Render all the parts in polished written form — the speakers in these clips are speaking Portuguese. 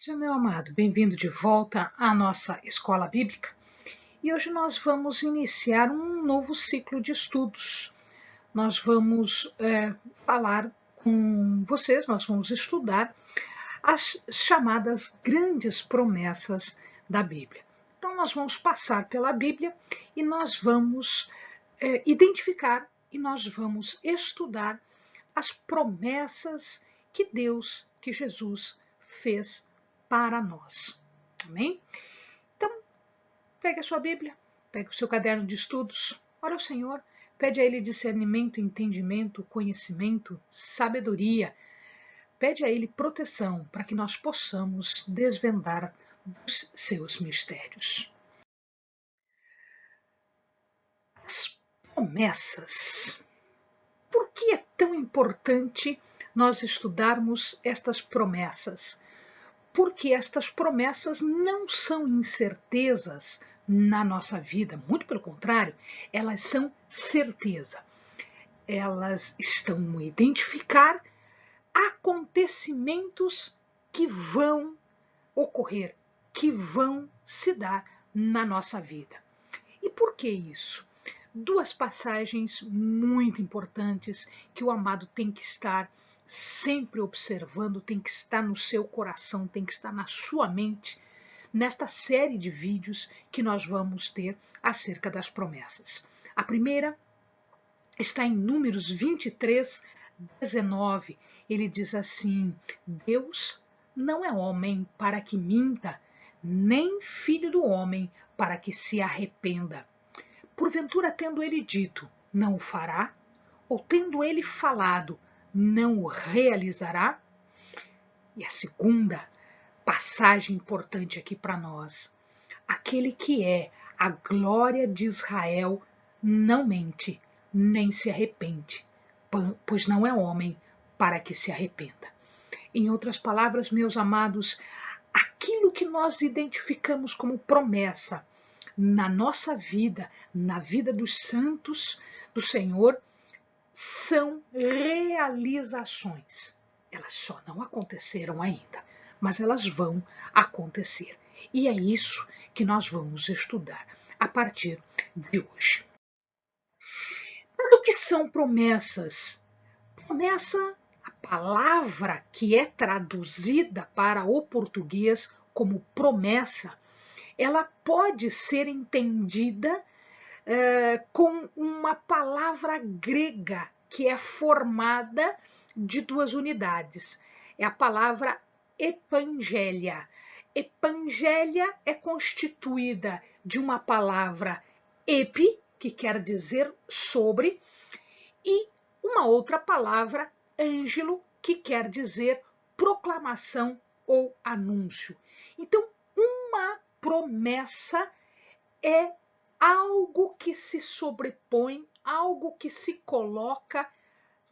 Seja meu amado, bem-vindo de volta à nossa escola bíblica. E hoje nós vamos iniciar um novo ciclo de estudos. Nós vamos falar com vocês, nós vamos estudar as chamadas grandes promessas da Bíblia. Então nós vamos passar pela Bíblia e nós vamos identificar e nós vamos estudar as promessas que Deus, que Jesus fez para nós. Amém? Então, pegue a sua Bíblia, pegue o seu caderno de estudos, ora ao Senhor, pede a Ele discernimento, entendimento, conhecimento, sabedoria. Pede a Ele proteção para que nós possamos desvendar os seus mistérios. As promessas. Por que é tão importante nós estudarmos estas promessas? Porque estas promessas não são incertezas na nossa vida, muito pelo contrário, elas são certeza. Elas estão a identificar acontecimentos que vão ocorrer, que vão se dar na nossa vida. E por que isso? Duas passagens muito importantes que o amado tem que estar sempre observando, tem que estar no seu coração, tem que estar na sua mente, nesta série de vídeos que nós vamos ter acerca das promessas. A primeira está em Números 23, 19. Ele diz assim: Deus não é homem para que minta, nem filho do homem para que se arrependa. Porventura, tendo ele dito, não o fará? Ou tendo ele falado, não o realizará? E a segunda passagem importante aqui para nós: aquele que é a glória de Israel não mente, nem se arrepende, pois não é homem para que se arrependa. Em outras palavras, meus amados, aquilo que nós identificamos como promessa na nossa vida, na vida dos santos do Senhor, são realizações. Elas só não aconteceram ainda, mas elas vão acontecer. E é isso que nós vamos estudar a partir de hoje. Mas o que são promessas? Promessa, a palavra que é traduzida para o português como promessa, ela pode ser entendida com uma palavra grega que é formada de duas unidades. É a palavra epangelia. Epangelia é constituída de uma palavra epi, que quer dizer sobre, e uma outra palavra, ângelo, que quer dizer proclamação ou anúncio. Então, uma promessa é algo que se sobrepõe, algo que se coloca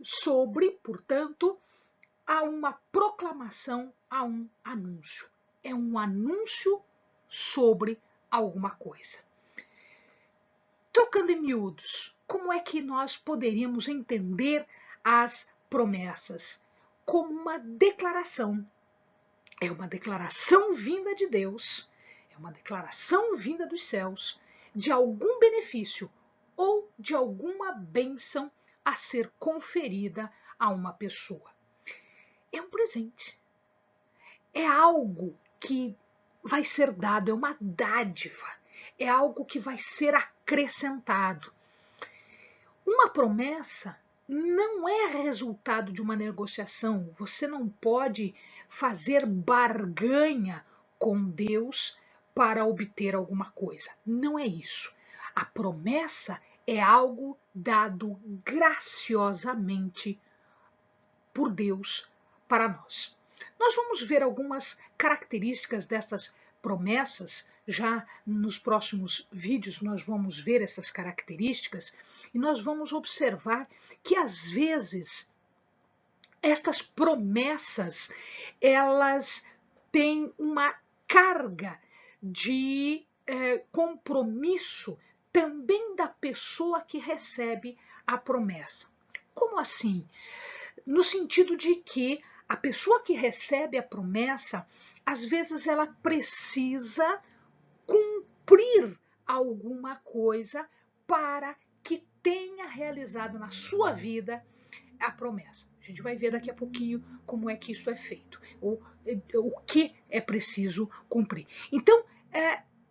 sobre, portanto, a uma proclamação, a um anúncio. É um anúncio sobre alguma coisa. Trocando em miúdos, como é que nós poderíamos entender as promessas? Como uma declaração. É uma declaração vinda de Deus, é uma declaração vinda dos céus, de algum benefício ou de alguma bênção a ser conferida a uma pessoa. É um presente. É algo que vai ser dado, é uma dádiva. É algo que vai ser acrescentado. Uma promessa não é resultado de uma negociação. Você não pode fazer barganha com Deus para obter alguma coisa. Não é isso. A promessa é algo dado graciosamente por Deus para nós. Nós vamos ver algumas características dessas promessas. Já nos próximos vídeos nós vamos ver essas características e nós vamos observar que às vezes estas promessas elas têm uma carga de compromisso também da pessoa que recebe a promessa. Como assim? No sentido de que a pessoa que recebe a promessa, às vezes ela precisa cumprir alguma coisa para que tenha realizado na sua vida a promessa. A gente vai ver daqui a pouquinho como é que isso é feito, o que é preciso cumprir. Então,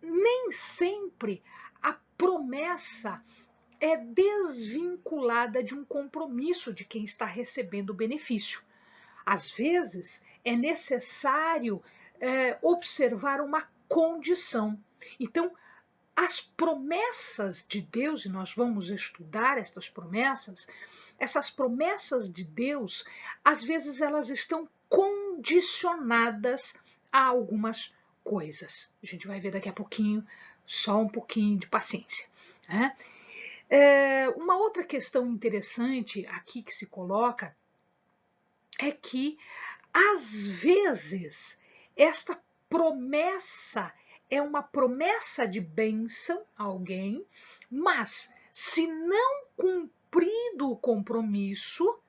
nem sempre a promessa é desvinculada de um compromisso de quem está recebendo o benefício. Às vezes, é necessário observar uma condição. Então, as promessas de Deus, e nós vamos estudar essas promessas de Deus, às vezes elas estão condicionadas a algumas coisas. A gente vai ver daqui a pouquinho, só um pouquinho de paciência. Né? Uma outra questão interessante aqui que se coloca é que, às vezes, esta promessa é uma promessa de bênção a alguém, mas se não cumprido o compromisso,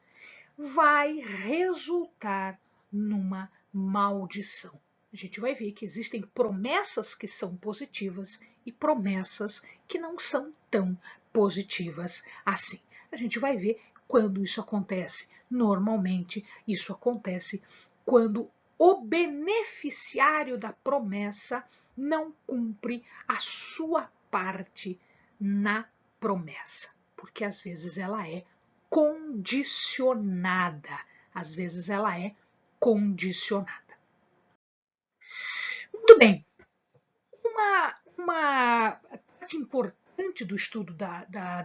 vai resultar numa maldição. A gente vai ver que existem promessas que são positivas e promessas que não são tão positivas assim. A gente vai ver quando isso acontece. Normalmente, isso acontece quando o beneficiário da promessa não cumpre a sua parte na promessa, porque às vezes ela é condicionada. Às vezes ela é condicionada. Muito bem. Uma parte importante do estudo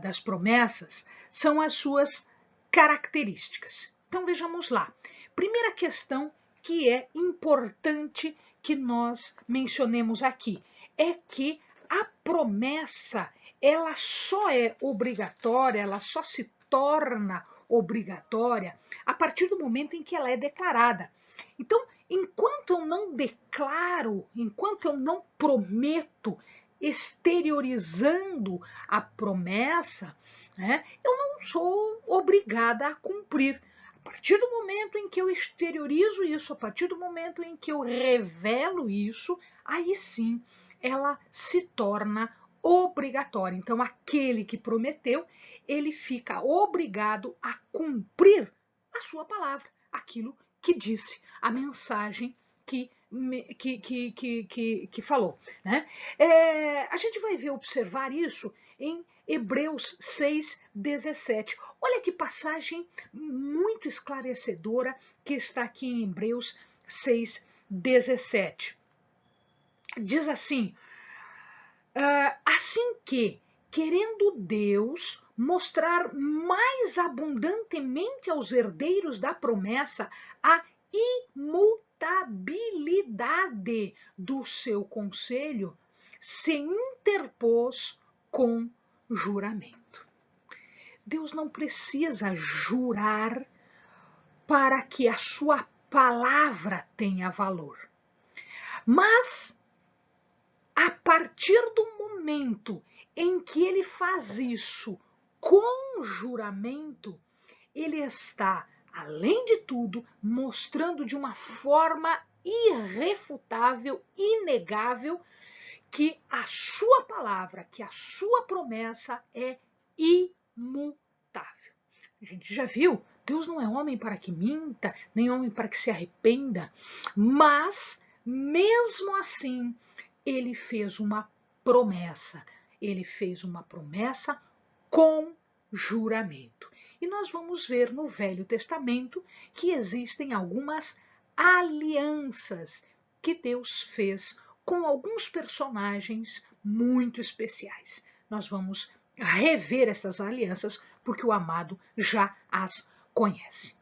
das promessas são as suas características. Então vejamos lá. Primeira questão que é importante que nós mencionemos aqui é que a promessa ela só é obrigatória, ela só se torna obrigatória a partir do momento em que ela é declarada. Então, enquanto eu não declaro, enquanto eu não prometo, exteriorizando a promessa, né, eu não sou obrigada a cumprir. A partir do momento em que eu exteriorizo isso, a partir do momento em que eu revelo isso, aí sim ela se torna obrigatória. Então, aquele que prometeu, ele fica obrigado a cumprir a sua palavra, aquilo que disse, a mensagem que falou. Né? A gente vai ver, observar isso em Hebreus 6:17. Olha que passagem muito esclarecedora que está aqui em Hebreus 6:17. Diz assim, assim que, querendo Deus mostrar mais abundantemente aos herdeiros da promessa a imutabilidade do seu conselho, se interpôs com juramento. Deus não precisa jurar para que a sua palavra tenha valor. Mas, a partir do momento em que ele faz isso com juramento, ele está, além de tudo, mostrando de uma forma irrefutável, inegável, que a sua palavra, que a sua promessa é imutável. A gente já viu, Deus não é homem para que minta, nem homem para que se arrependa, mas, mesmo assim, ele fez uma promessa. Ele fez uma promessa com juramento. E nós vamos ver no Velho Testamento que existem algumas alianças que Deus fez com alguns personagens muito especiais. Nós vamos rever essas alianças porque o amado já as conhece.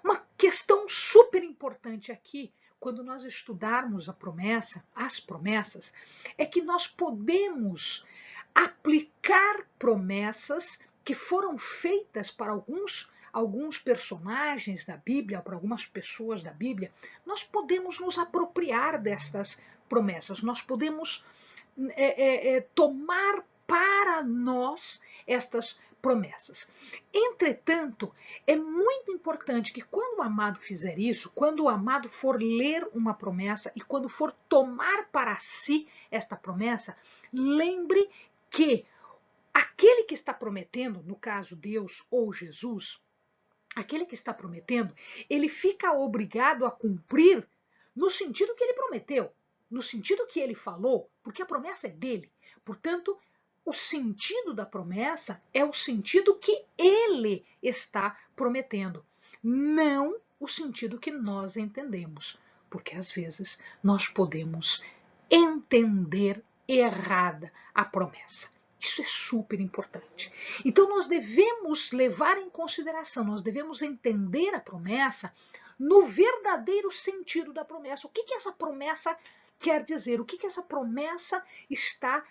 Uma questão super importante aqui, quando nós estudarmos a promessa, as promessas, é que nós podemos aplicar promessas que foram feitas para alguns personagens da Bíblia, para algumas pessoas da Bíblia. Nós podemos nos apropriar destas promessas, nós podemos tomar para nós estas promessas. Entretanto, é muito importante que quando o amado fizer isso, quando o amado for ler uma promessa e quando for tomar para si esta promessa, lembre que aquele que está prometendo, no caso Deus ou Jesus, aquele que está prometendo, ele fica obrigado a cumprir no sentido que ele prometeu, no sentido que ele falou, porque a promessa é dele. Portanto, o sentido da promessa é o sentido que ele está prometendo, não o sentido que nós entendemos, porque às vezes nós podemos entender errada a promessa. Isso é super importante. Então nós devemos levar em consideração, nós devemos entender a promessa no verdadeiro sentido da promessa. O que essa promessa quer dizer? O que essa promessa está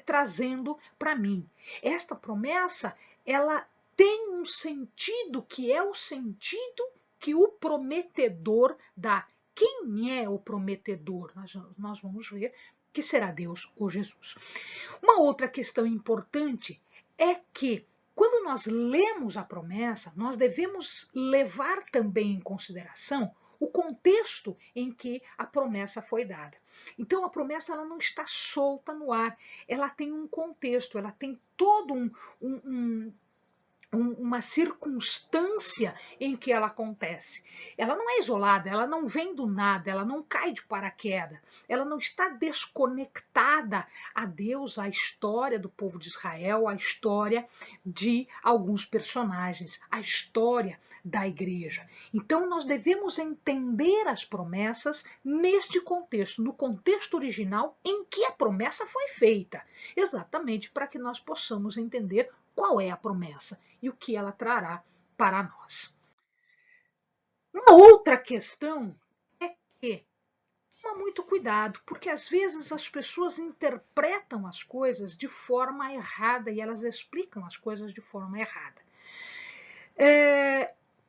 trazendo para mim? Esta promessa, ela tem um sentido que é o sentido que o prometedor dá. Quem é o prometedor? Nós vamos ver que será Deus ou Jesus. Uma outra questão importante é que, quando nós lemos a promessa, nós devemos levar também em consideração o contexto em que a promessa foi dada. Então, a promessa ela não está solta no ar, ela tem um contexto, ela tem todo uma circunstância em que ela acontece. Ela não é isolada, ela não vem do nada, ela não cai de paraquedas, ela não está desconectada a Deus, à história do povo de Israel, à história de alguns personagens, à história da igreja. Então nós devemos entender as promessas neste contexto, no contexto original em que a promessa foi feita, exatamente para que nós possamos entender qual é a promessa e o que ela trará para nós. Uma outra questão é que toma muito cuidado, porque às vezes as pessoas interpretam as coisas de forma errada e elas explicam as coisas de forma errada.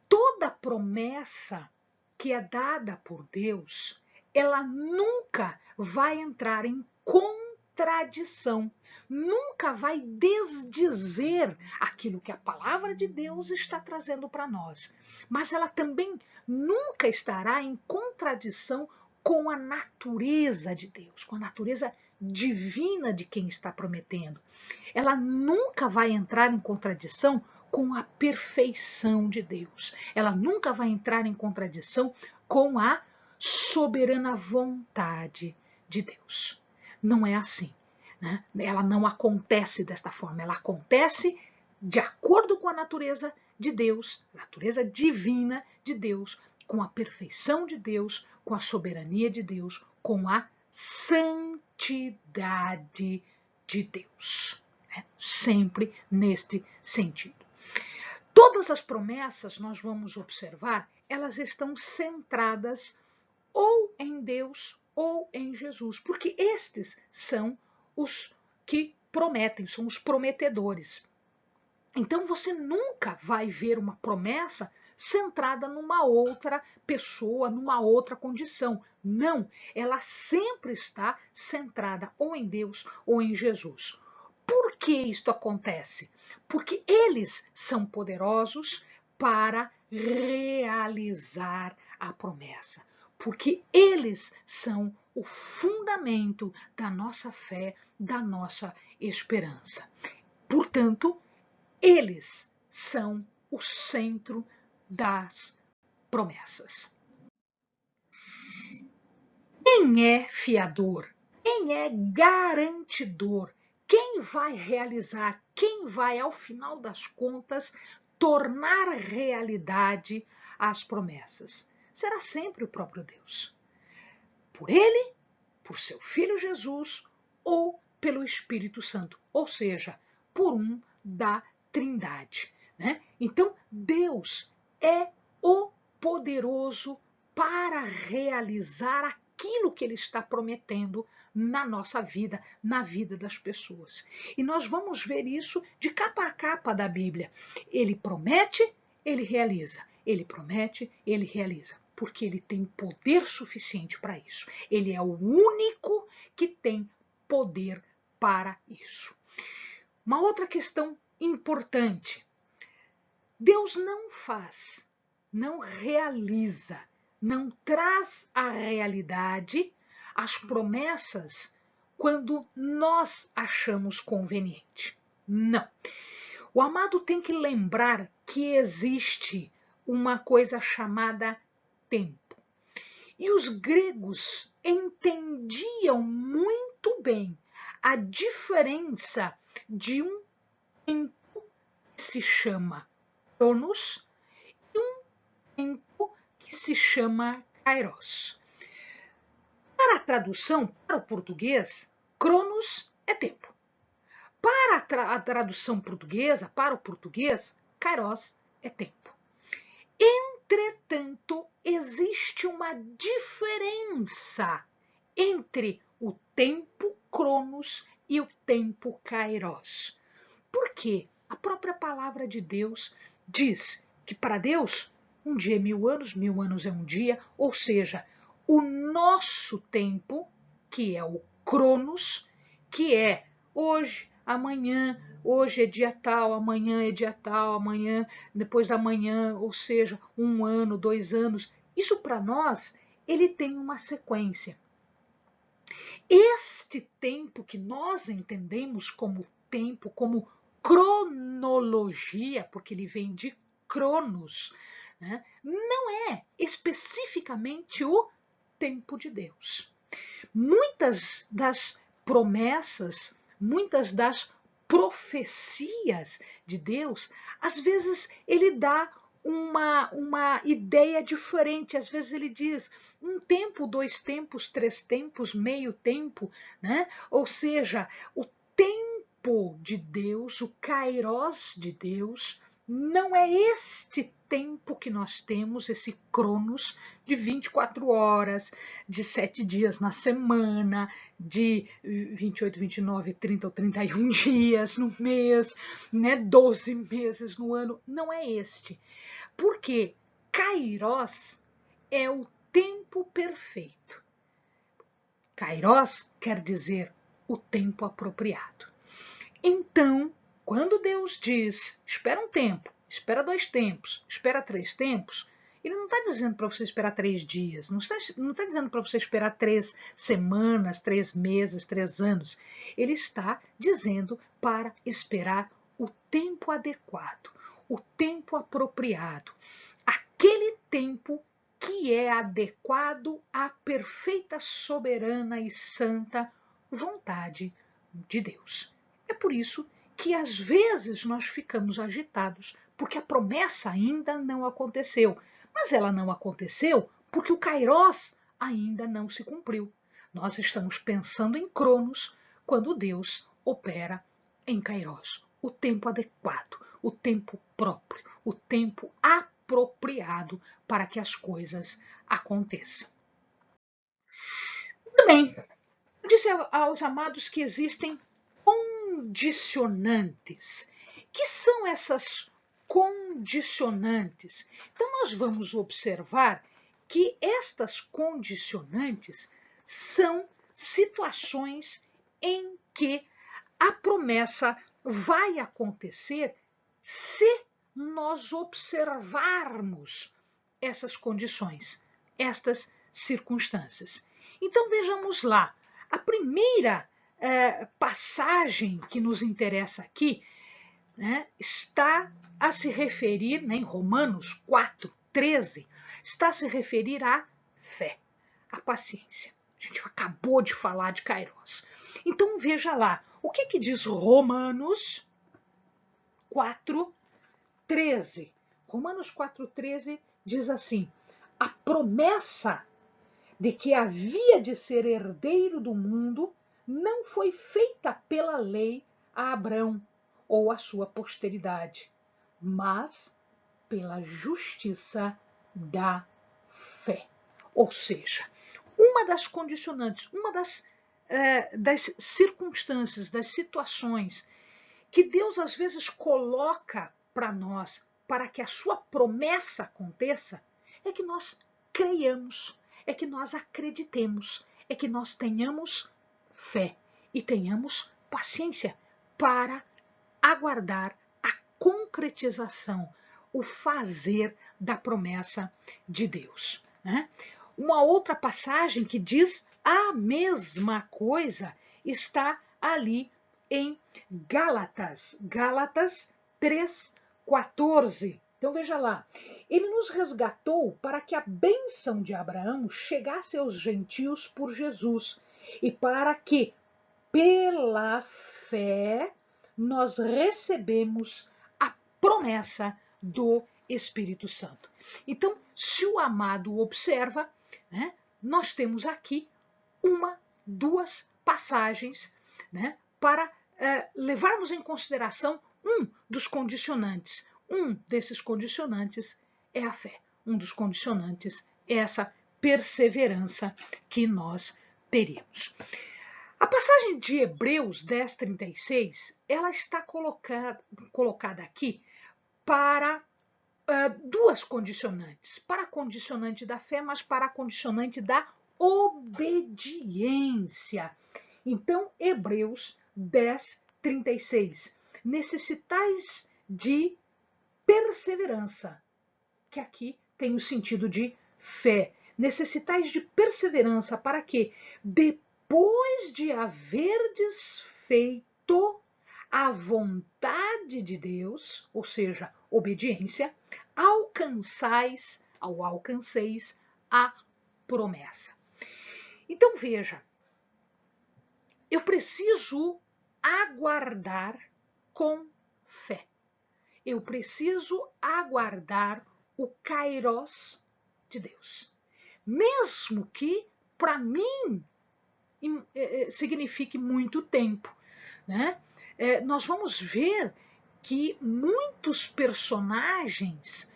Toda promessa que é dada por Deus, ela nunca vai entrar em contradição, nunca vai desdizer aquilo que a palavra de Deus está trazendo para nós, mas ela também nunca estará em contradição com a natureza de Deus, com a natureza divina de quem está prometendo. Ela nunca vai entrar em contradição com a perfeição de Deus. Ela nunca vai entrar em contradição com a soberana vontade de Deus. Não é assim, né? Ela não acontece desta forma, ela acontece de acordo com a natureza de Deus, natureza divina de Deus, com a perfeição de Deus, com a soberania de Deus, com a santidade de Deus. Né? Sempre neste sentido. Todas as promessas, nós vamos observar, elas estão centradas ou em Deus ou em Jesus, porque estes são os que prometem, são os prometedores. Então você nunca vai ver uma promessa centrada numa outra pessoa, numa outra condição. Não, ela sempre está centrada ou em Deus ou em Jesus. Por que isto acontece? Porque eles são poderosos para realizar a promessa. Porque eles são o fundamento da nossa fé, da nossa esperança. Portanto, eles são o centro das promessas. Quem é fiador? Quem é garantidor? Quem vai realizar? Quem vai, ao final das contas, tornar realidade as promessas? Será sempre o próprio Deus. Por ele, por seu Filho Jesus ou pelo Espírito Santo, ou seja, por um da Trindade. Né? Então, Deus é o poderoso para realizar aquilo que Ele está prometendo na nossa vida, na vida das pessoas. E nós vamos ver isso de capa a capa da Bíblia. Ele promete, Ele realiza. Ele promete, Ele realiza. Porque Ele tem poder suficiente para isso. Ele é o único que tem poder para isso. Uma outra questão importante. Deus não faz, não realiza, não traz à realidade as promessas quando nós achamos conveniente. Não. O amado tem que lembrar que existe uma coisa chamada tempo. E os gregos entendiam muito bem a diferença de um tempo que se chama Cronos e um tempo que se chama Kairos. Para a tradução, para o português, Cronos é tempo. Para a tradução portuguesa, para o português, Kairos é tempo. Entretanto, existe uma diferença entre o tempo Cronos e o tempo Kairos. Por quê? A própria palavra de Deus diz que para Deus um dia é 1000 anos é um dia, ou seja, o nosso tempo, que é o Cronos, que é hoje, amanhã, hoje é dia tal, amanhã é dia tal, amanhã, depois da manhã, ou seja, 1 ano, 2 anos. Isso para nós, ele tem uma sequência. Este tempo que nós entendemos como tempo, como cronologia, porque ele vem de Cronos, né? Não é especificamente o tempo de Deus. Muitas das promessas, muitas das profecias de Deus, às vezes ele dá uma ideia diferente. Às vezes ele diz 1 tempo, 2 tempos, 3 tempos, meio tempo, né? Ou seja, o tempo de Deus, o kairos de Deus, não é este tempo que nós temos, esse cronos de 24 horas, de 7 dias na semana, de 28, 29, 30 ou 31 dias no mês, né? 12 meses no ano. Não é este. Porque kairos é o tempo perfeito. Kairos quer dizer o tempo apropriado. Então, quando Deus diz, espera um tempo, espera 2 tempos, espera 3 tempos, ele não está dizendo para você esperar 3 dias, não está dizendo para você esperar 3 semanas, 3 meses, 3 anos. Ele está dizendo para esperar o tempo adequado, o tempo apropriado, aquele tempo que é adequado à perfeita, soberana e santa vontade de Deus. É por isso que às vezes nós ficamos agitados, porque a promessa ainda não aconteceu. Mas ela não aconteceu porque o kairos ainda não se cumpriu. Nós estamos pensando em Cronos quando Deus opera em kairos. O tempo adequado, o tempo próprio, o tempo apropriado para que as coisas aconteçam. Também, eu disse aos amados que existem condicionantes. Que são essas condicionantes? Então, nós vamos observar que estas condicionantes são situações em que a promessa vai acontecer se nós observarmos essas condições, estas circunstâncias. Então, vejamos lá. A primeira passagem que nos interessa aqui, né, está a se referir, né, em Romanos 4, 13, está a se referir à fé, à paciência. A gente acabou de falar de kairos. Então veja lá, o que diz Romanos 4, 13? Romanos 4, 13 diz assim: a promessa de que havia de ser herdeiro do mundo não foi feita pela lei a Abrão ou a sua posteridade, mas pela justiça da fé. Ou seja, uma das condicionantes, uma das circunstâncias, das situações que Deus às vezes coloca para nós, para que a sua promessa aconteça, é que nós creiamos, é que nós acreditemos, é que nós tenhamos fé e tenhamos paciência para aguardar concretização, o fazer da promessa de Deus, né? Uma outra passagem que diz a mesma coisa está ali em Gálatas, Gálatas 3:14. Então veja lá, ele nos resgatou para que a bênção de Abraão chegasse aos gentios por Jesus e para que, pela fé, nós recebemos a promessa do Espírito Santo. Então, se o amado observa, né, nós temos aqui duas passagens, né, para levarmos em consideração um dos condicionantes. Um desses condicionantes é a fé. Um dos condicionantes é essa perseverança que nós teríamos. A passagem de Hebreus 10:36, ela está colocada aqui para duas condicionantes. Para a condicionante da fé, mas para a condicionante da obediência. Então, Hebreus 10:36. Necessitais de perseverança, que aqui tem o sentido de fé. Necessitais de perseverança para que, depois de haverdes feito a vontade de Deus, ou seja, obediência, alcanceis a promessa. Então veja, eu preciso aguardar com fé. Eu preciso aguardar o kairos de Deus. Mesmo que, para mim, signifique muito tempo, né? Nós vamos ver que muitos personagens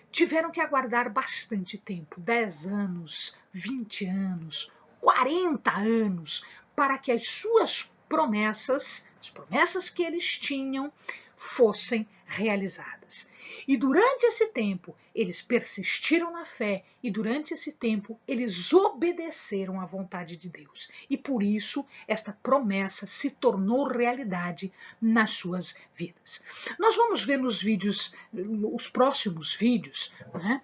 tiveram que aguardar bastante tempo, 10 anos, 20 anos, 40 anos, para que as suas promessas, as promessas que eles tinham, fossem realizadas. E durante esse tempo, eles persistiram na fé e durante esse tempo, eles obedeceram à vontade de Deus. E por isso, esta promessa se tornou realidade nas suas vidas. Nós vamos ver nos vídeos, os próximos vídeos, né,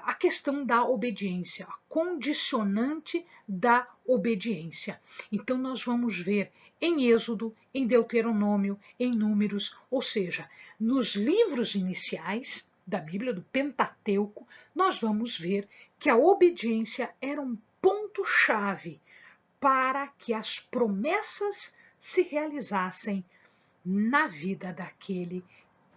a questão da obediência, a condicionante da obediência. Então, nós vamos ver em Êxodo, em Deuteronômio, em Números, ou seja, nos livros iniciais da Bíblia, do Pentateuco, nós vamos ver que a obediência era um ponto-chave para que as promessas se realizassem na vida daquele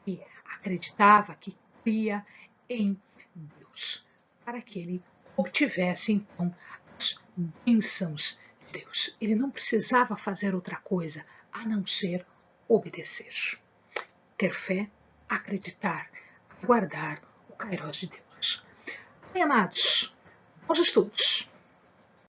que acreditava, que cria em Deus, para que ele obtivesse, então, as bênçãos de Deus. Ele não precisava fazer outra coisa a não ser obedecer. Ter fé, acreditar, aguardar o kairos de Deus. Bem, amados, bons estudos.